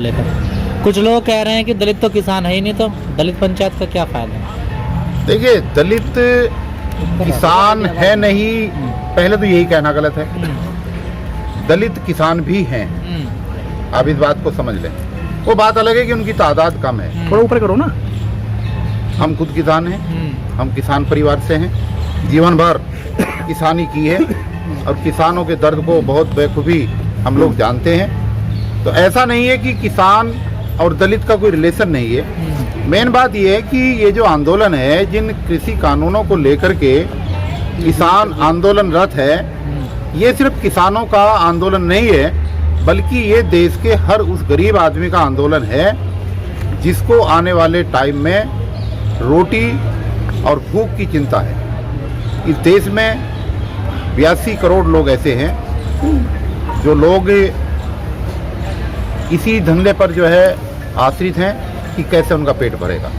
लेकर। कुछ लोग कह रहे हैं कि दलित तो किसान है ही नहीं, तो दलित पंचायत का क्या फायदा है? देखिए, दलित किसान है नहीं, पहले तो यही कहना गलत है। दलित किसान भी हैं, आप इस बात को समझ लें। वो बात अलग है कि उनकी तादाद कम है। थोड़ा ऊपर करो ना। हम खुद किसान हैं, हम किसान परिवार से हैं, जीवन भर किसानी की है और किसानों के दर्द को बहुत बखूबी हम लोग जानते हैं। तो ऐसा नहीं है कि किसान और दलित का कोई रिलेशन नहीं है। मेन बात यह है कि ये जो आंदोलन है, जिन कृषि कानूनों को लेकर के किसान आंदोलनरत है, ये सिर्फ किसानों का आंदोलन नहीं है, बल्कि ये देश के हर उस गरीब आदमी का आंदोलन है जिसको आने वाले टाइम में रोटी और भूख की चिंता है। इस देश में 82 करोड़ लोग ऐसे हैं जो लोग इसी धंधे पर जो है आश्रित हैं कि कैसे उनका पेट भरेगा।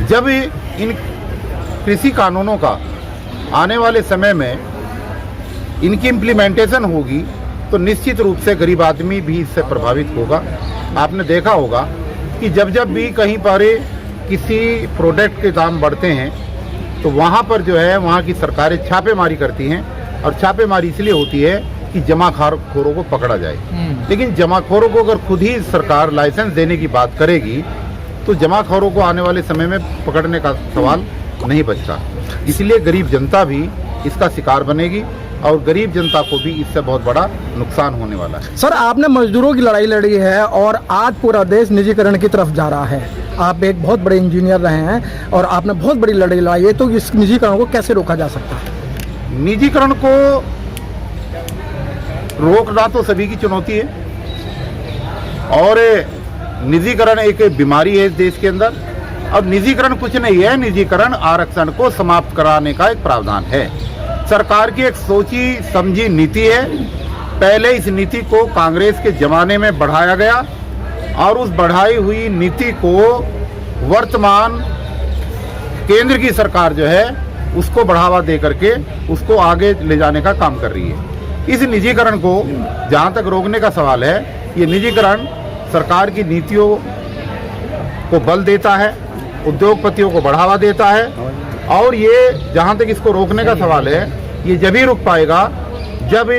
जब इन कृषि कानूनों का आने वाले समय में इनकी इम्प्लीमेंटेशन होगी तो निश्चित रूप से गरीब आदमी भी इससे प्रभावित होगा। आपने देखा होगा कि जब जब भी कहीं पर किसी प्रोडक्ट के दाम बढ़ते हैं तो वहाँ पर जो है वहाँ की सरकारें छापेमारी करती हैं, और छापेमारी इसलिए होती है कि जमाखोरों को पकड़ा जाए। लेकिन जमाखोरों को अगर खुद ही सरकार लाइसेंस देने की बात करेगी तो जमाखोरों को आने वाले समय में पकड़ने का सवाल नहीं बचता। इसलिए गरीब जनता भी इसका शिकार बनेगी और गरीब जनता को भी इससे बहुत बड़ा नुकसान होने वाला है। सर, आपने मजदूरों की लड़ाई लड़ी है और आज पूरा देश निजीकरण की तरफ जा रहा है। आप एक बहुत बड़े इंजीनियर रहे हैं और आपने बहुत बड़ी लड़ाई लड़ी है, तो इस निजीकरण को कैसे रोका जा सकता है? निजीकरण को रोकना तो सभी की चुनौती है, और निजीकरण एक बीमारी है इस देश के अंदर। और निजीकरण कुछ नहीं है, निजीकरण आरक्षण को समाप्त कराने का एक प्रावधान है। सरकार की एक सोची समझी नीति है। पहले इस नीति को कांग्रेस के जमाने में बढ़ाया गया और उस बढ़ाई हुई नीति को वर्तमान केंद्र की सरकार जो है उसको बढ़ावा दे करके उसको आगे ले जाने का काम कर रही है। इस निजीकरण को जहां तक रोकने का सवाल है, ये निजीकरण सरकार की नीतियों को बल देता है, उद्योगपतियों को बढ़ावा देता है, और ये जहां तक इसको रोकने का सवाल है, ये जब ही रुक पाएगा जब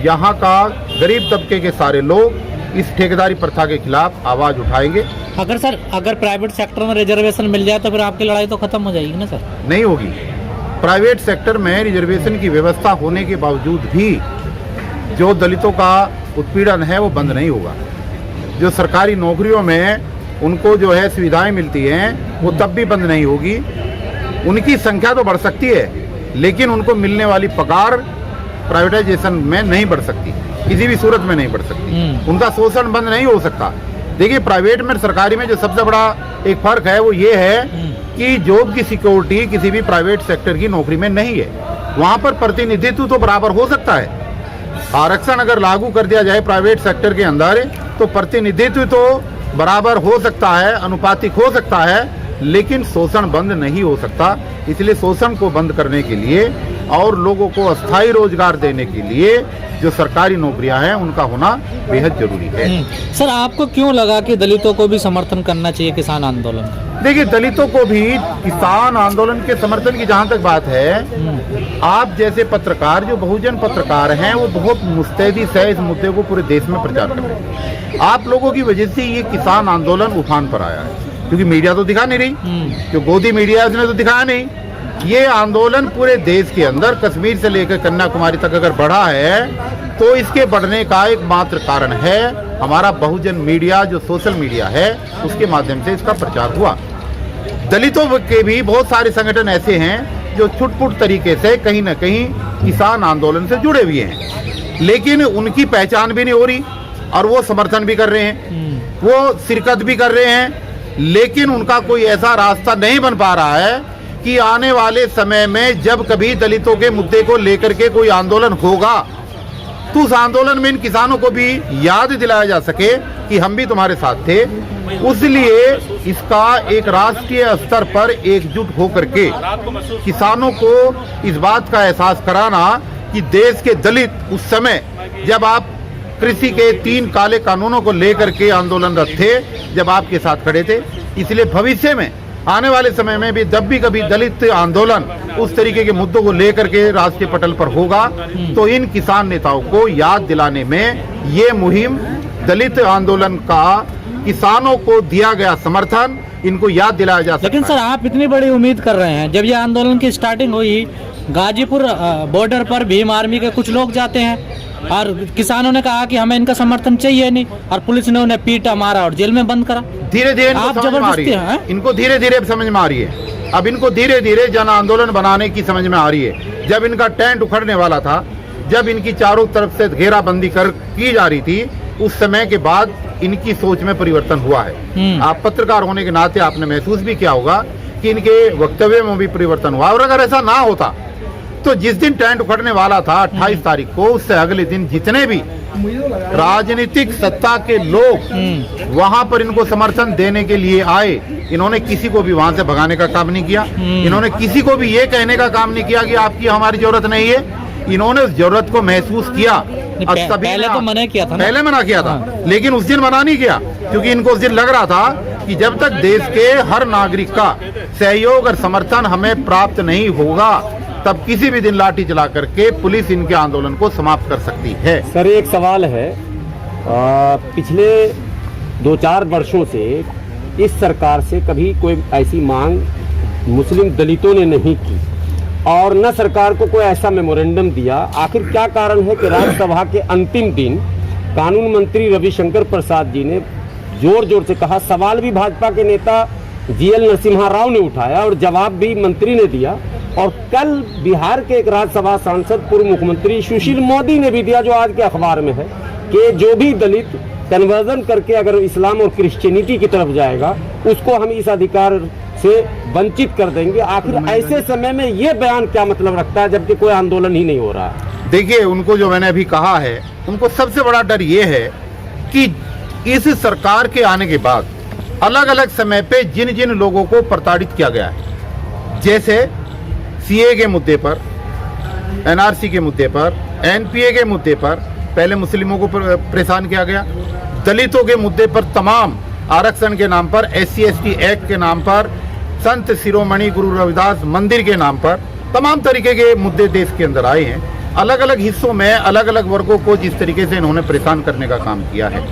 यहाँ का गरीब तबके के सारे लोग इस ठेकेदारी प्रथा के खिलाफ आवाज उठाएंगे। अगर प्राइवेट सेक्टर में रिजर्वेशन मिल जाए तो फिर आपकी लड़ाई तो खत्म हो जाएगी ना सर? नहीं होगी। प्राइवेट सेक्टर में रिजर्वेशन की व्यवस्था होने के बावजूद भी जो दलितों का उत्पीड़न है वो बंद नहीं होगा। जो सरकारी नौकरियों में उनको जो है सुविधाएं मिलती हैं वो तब भी बंद नहीं होगी। उनकी संख्या तो बढ़ सकती है, लेकिन उनको मिलने वाली पगार प्राइवेटाइजेशन में नहीं बढ़ सकती, किसी भी सूरत में नहीं बढ़ सकती। उनका शोषण बंद नहीं हो सकता। देखिए, प्राइवेट में सरकारी में जो सबसे बड़ा एक फर्क है वो ये है कि जॉब की सिक्योरिटी किसी भी प्राइवेट सेक्टर की नौकरी में नहीं है। वहां पर प्रतिनिधित्व तो बराबर हो सकता है। आरक्षण अगर लागू कर दिया जाए प्राइवेट सेक्टर के अंदर तो प्रतिनिधित्व तो बराबर हो सकता है, अनुपातिक हो सकता है, लेकिन शोषण बंद नहीं हो सकता। इसलिए शोषण को बंद करने के लिए और लोगों को अस्थायी रोजगार देने के लिए जो सरकारी नौकरियां हैं उनका होना बेहद जरूरी है। सर, आपको क्यों लगा कि दलितों को भी समर्थन करना चाहिए किसान आंदोलन का? देखिए, दलितों को भी किसान आंदोलन के समर्थन की जहां तक बात है, आप जैसे पत्रकार जो बहुजन पत्रकार हैं वो बहुत मुस्तैदी से इस मुद्दे को पूरे देश में प्रचार कर रहे हैं। आप लोगों की वजह से ये किसान आंदोलन उफान पर आया है, क्योंकि मीडिया तो दिखा नहीं रही। जो गोदी मीडिया है उसने तो दिखाया नहीं। ये आंदोलन पूरे देश के अंदर कश्मीर से लेकर कन्याकुमारी तक अगर बढ़ा है तो इसके बढ़ने का एकमात्र कारण है हमारा बहुजन मीडिया, जो सोशल मीडिया है उसके माध्यम से इसका प्रचार हुआ। दलितों के भी बहुत सारे संगठन ऐसे हैं जो छुटपुट तरीके से कहीं ना कहीं किसान आंदोलन से जुड़े हुए हैं, लेकिन उनकी पहचान भी नहीं हो रही और वो समर्थन भी कर रहे हैं, वो शिरकत भी कर रहे हैं, लेकिन उनका कोई ऐसा रास्ता नहीं बन पा रहा है कि आने वाले समय में जब कभी दलितों के मुद्दे को लेकर के कोई आंदोलन होगा तो उस आंदोलन में इन किसानों को भी याद दिलाया जा सके कि हम भी तुम्हारे साथ थे। इसलिए इसका एक राष्ट्रीय स्तर पर एकजुट होकर के किसानों को इस बात का एहसास कराना कि देश के दलित उस समय जब आप कृषि के 3 काले कानूनों को लेकर के आंदोलनरत थे जब आपके साथ खड़े थे। इसलिए भविष्य में आने वाले समय में भी जब भी कभी दलित आंदोलन उस तरीके के मुद्दों को लेकर के राष्ट्रीय पटल पर होगा तो इन किसान नेताओं को याद दिलाने में ये मुहिम, दलित आंदोलन का किसानों को दिया गया समर्थन, इनको याद दिलाया जा सकता है। लेकिन सर, आप इतनी बड़ी उम्मीद कर रहे हैं, जब ये आंदोलन की स्टार्टिंग हुई, गाजीपुर बॉर्डर पर भीम आर्मी के कुछ लोग जाते हैं और किसानों ने कहा कि हमें इनका समर्थन चाहिए नहीं, और पुलिस ने उन्हें पीटा, मारा और जेल में बंद करा। धीरे धीरे आप जबरदस्ती हैं, इनको धीरे धीरे समझ में आ रही है। अब इनको धीरे धीरे जन आंदोलन बनाने की समझ में आ रही है। जब इनका टेंट उखड़ने वाला था, जब इनकी चारों तरफ से घेराबंदी की जा रही थी, उस समय के बाद इनकी सोच में परिवर्तन हुआ है। आप पत्रकार होने के नाते आपने महसूस भी किया होगा कि इनके वक्तव्य में भी परिवर्तन हुआ। और अगर ऐसा ना होता तो जिस दिन टेंट उखड़ने वाला था 28 तारीख को, उससे अगले दिन जितने भी राजनीतिक सत्ता के लोग वहां पर इनको समर्थन देने के लिए आए, इन्होंने किसी को भी वहां से भगाने का काम नहीं किया। इन्होंने किसी को भी ये कहने का काम नहीं किया कि आपकी हमारी जरूरत नहीं है। इन्होंने उस जरूरत को महसूस किया। पहले तो मना किया था ना? पहले मना किया था, लेकिन उस दिन मना नहीं किया, क्योंकि इनको उस दिन लग रहा था कि जब तक देश के हर नागरिक का सहयोग और समर्थन हमें प्राप्त नहीं होगा, तब किसी भी दिन लाठी चला करके पुलिस इनके आंदोलन को समाप्त कर सकती है। सर, एक सवाल है, पिछले 2-4 वर्षों से इस सरकार से कभी कोई ऐसी मांग मुस्लिम दलितों ने नहीं की और न सरकार को कोई ऐसा मेमोरेंडम दिया। आखिर क्या कारण है कि राज्यसभा के अंतिम दिन कानून मंत्री रविशंकर प्रसाद जी ने जोर जोर से कहा, सवाल भी भाजपा के नेता जीएल नरसिम्हा राव ने उठाया और जवाब भी मंत्री ने दिया, और कल बिहार के एक राज्यसभा सांसद पूर्व मुख्यमंत्री सुशील मोदी ने भी दिया, जो आज के अखबार में है, कि जो भी दलित कन्वर्जन करके अगर इस्लाम और क्रिश्चियनिटी की तरफ जाएगा उसको हम इस अधिकार से वंचित कर देंगे। आखिर ऐसे समय में ये बयान क्या मतलब रखता है जबकि कोई आंदोलन ही नहीं हो रहा है? देखिए, उनको जो मैंने अभी कहा है, उनको सबसे बड़ा डर ये है कि इस सरकार के आने के बाद अलग अलग समय पे जिन जिन लोगों को प्रताड़ित किया गया है, जैसे सीए के मुद्दे पर, एनआरसी के मुद्दे पर, एनपीए के मुद्दे पर पहले मुस्लिमों को परेशान किया गया, दलितों के मुद्दे पर तमाम आरक्षण के नाम पर, SC/ST एक्ट के नाम पर, संत शिरोमणि गुरु रविदास मंदिर के नाम पर तमाम तरीके के मुद्दे देश के अंदर आए हैं। अलग अलग हिस्सों में अलग अलग वर्गों को जिस तरीके से इन्होंने परेशान करने का काम किया है,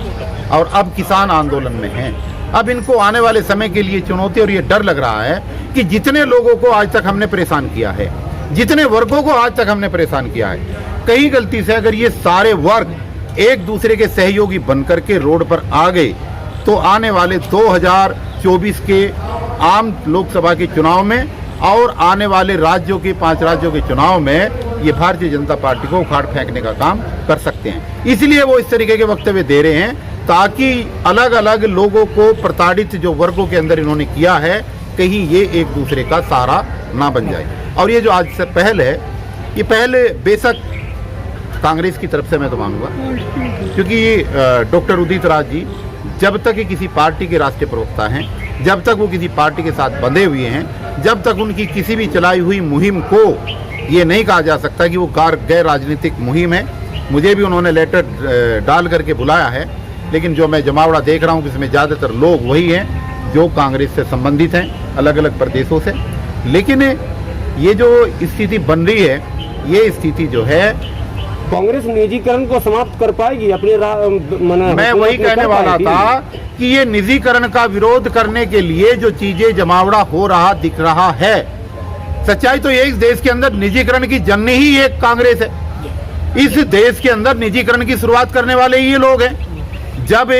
और अब किसान आंदोलन में हैं। अब इनको आने वाले समय के लिए चुनौती और ये डर लग रहा है कि जितने लोगों को आज तक हमने परेशान किया है, जितने वर्गों को आज तक हमने परेशान किया है, कहीं गलती से अगर ये सारे वर्ग एक दूसरे के सहयोगी बनकर के रोड पर आ गए तो आने वाले 2024 के आम लोकसभा के चुनाव में और आने वाले राज्यों के 5 राज्यों के चुनाव में ये भारतीय जनता पार्टी को उखाड़ फेंकने का काम कर सकते हैं। इसलिए वो इस तरीके के वक्तव्य दे रहे हैं ताकि अलग अलग लोगों को प्रताड़ित जो वर्गों के अंदर इन्होंने किया है, कहीं ये एक दूसरे का सहारा ना बन जाए। और ये जो आज से पहल है, ये पहले बेशक कांग्रेस की तरफ से मैं तो मानूंगा, क्योंकि डॉक्टर उदित राज जी जब तक किसी पार्टी के राष्ट्रीय प्रवक्ता हैं, जब तक वो किसी पार्टी के साथ बंधे हुए हैं, जब तक उनकी किसी भी चलाई हुई मुहिम को ये नहीं कहा जा सकता कि वो गैर राजनीतिक मुहिम है। मुझे भी उन्होंने लेटर डाल करके बुलाया है, लेकिन जो मैं जमावड़ा देख रहा हूँ कि इसमें ज़्यादातर लोग वही हैं जो कांग्रेस से संबंधित हैं, अलग अलग प्रदेशों से। लेकिन ये जो स्थिति बन रही है, ये स्थिति जो है, कांग्रेस निजीकरण को समाप्त कर पाएगी अपने मैं वही कहने वाला था कि ये निजीकरण का विरोध करने के लिए जो चीजें जमावड़ा हो रहा दिख रहा है, सच्चाई तो ये इस देश के अंदर निजीकरण की जननी ही एक कांग्रेस है। इस देश के अंदर निजीकरण की शुरुआत करने वाले ये लोग हैं। जब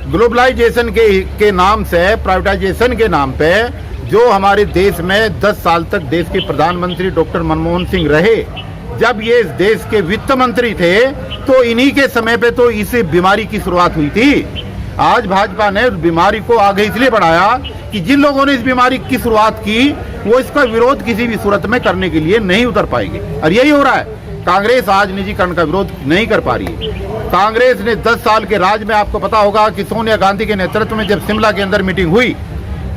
ग्लोबलाइजेशन के नाम से, प्राइवेटाइजेशन के नाम पे जो हमारे देश में 10 साल तक देश के प्रधानमंत्री डॉक्टर मनमोहन सिंह रहे, जब ये इस देश के वित्त मंत्री थे, तो इन्हीं के समय पे तो इस बीमारी की शुरुआत हुई थी। आज भाजपा ने बीमारी को आगे इसलिए बढ़ाया कि जिन लोगों ने इस बीमारी की शुरुआत की, वो इसका विरोध किसी भी सूरत में करने के लिए नहीं उतर पाएंगे। और यही हो रहा है, कांग्रेस आज निजीकरण का विरोध नहीं कर पा रही है। कांग्रेस ने 10 साल के राज में, आपको पता होगा कि सोनिया गांधी के नेतृत्व में जब शिमला के अंदर मीटिंग हुई,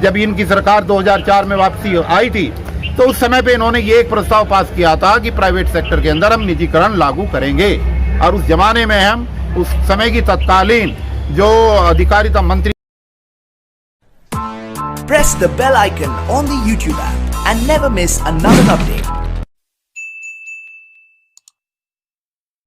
जब इनकी सरकार 2004 में वापसी आई थी, तो उस समय पे इन्होंने ये एक प्रस्ताव पास किया था कि प्राइवेट सेक्टर के अंदर हम निजीकरण लागू करेंगे। और उस जमाने में हम उस समय की तत्कालीन जो अधिकारिता मंत्री। Press the bell icon on the YouTube app and never miss another update.